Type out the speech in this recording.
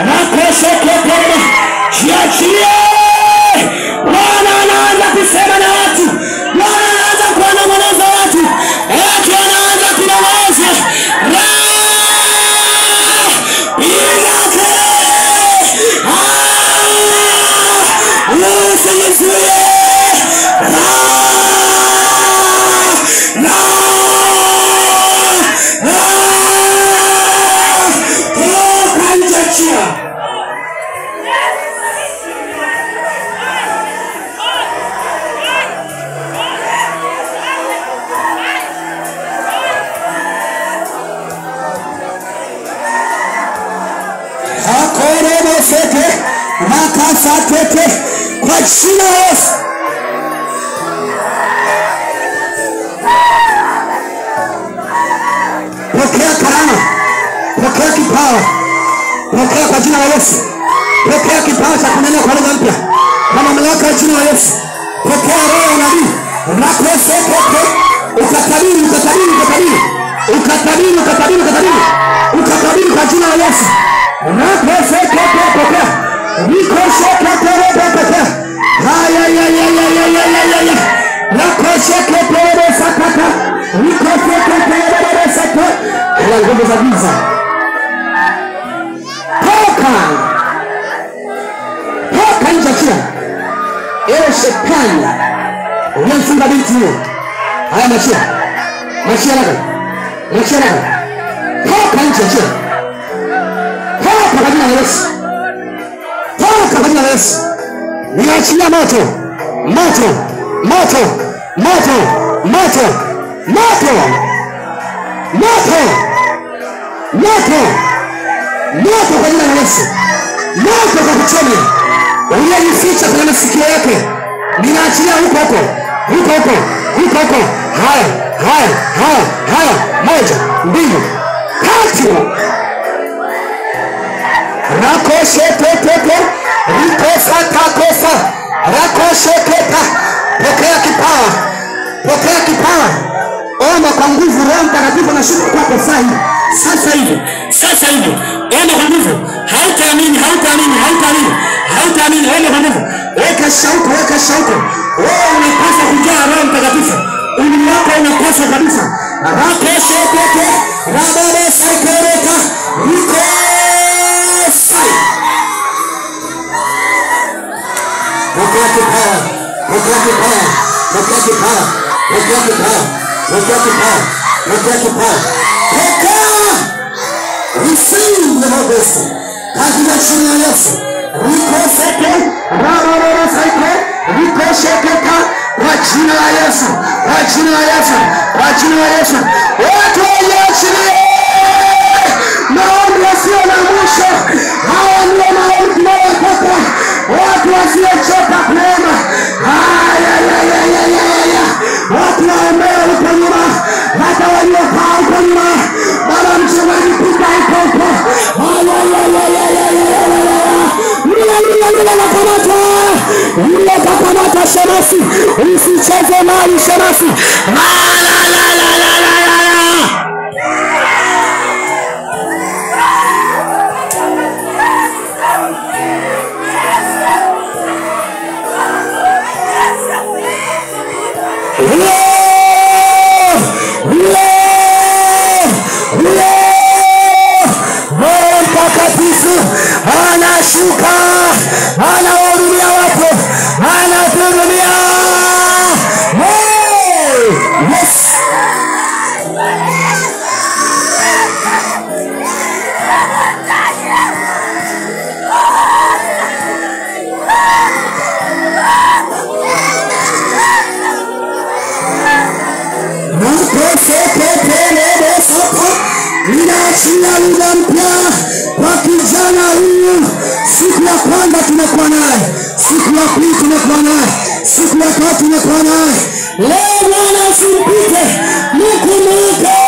Rakoshekepe. Jiachilie. Bwana anaanza kusema na watu. Bwana anaanza kuwanong'oneza watu. Watu wanaanza kunong'oneza. Kwa jina la Yesu. Pokea karama. Pokea kipawa. Pokea kwa jina la Yesu. Pokea kipawa cha kunena kwa lugha mpya. Kwa mamlaka ya jina la Yesu. Pokea roho ya nabii. Rakosekepe. Ukatabiri kwa jina la Yesu. Rakosekepe. Pokea. Rikoshekepe. Haya. Rakoshekepe sakata. Rikoshekepe sakata. Kwa nguvu za giza. Toka nje kia. Ewe shetani. Unamfunga binti huyo. Haya machia lako. Toka nje kia. Toka kwa jina la Yesu. Niachilia moto. Kwa jina la Yesu. Moto kwa kuchomea. Uliyejificha kwenye masikio yake. Ninaachilia huko. Haya. 1, 2, 3. Rakoshekepe. Rikosa. Rakoshekepe. Pokea kipawa. Omba kwa nguvu. Roho Mtakatifu anashuka kwako sasa hivi. Omba kwa nguvu. Hautaamini. Omba kwa nguvu. Weka shauku. Wewe unapaswa kujaa Roho Mtakatifu. Ulimi wako unapaswa kabisa. Rakoshekepe. Rababa sakereka. Pokea kipawa. Receive the Holy Ghost. Katika jina la Yesu. Rikoseke. Rikoshekeka. Kwa jina la Yesu. Watu walioachilia maombi yasiyo na mwisho. Hawa ndio maombi tunayotaka. Watu wasiochoka kuomba. Watu waombea huko nyuma. Hata waliokaa huko nyuma. Baba mchungaji pita huko. Yule kakamata shemasi. Usicheze mali shemasi. Anashuka, anawahudumia watu, anahudumia. Yes. Ninaachia lugha mpya kwa kijana huyu. Siku ya kwanza tumekuwa naye, siku ya pili tumekuwa naye, siku ya tatu tumekuwa naye. Leo Bwana usimpite, mkumbuke.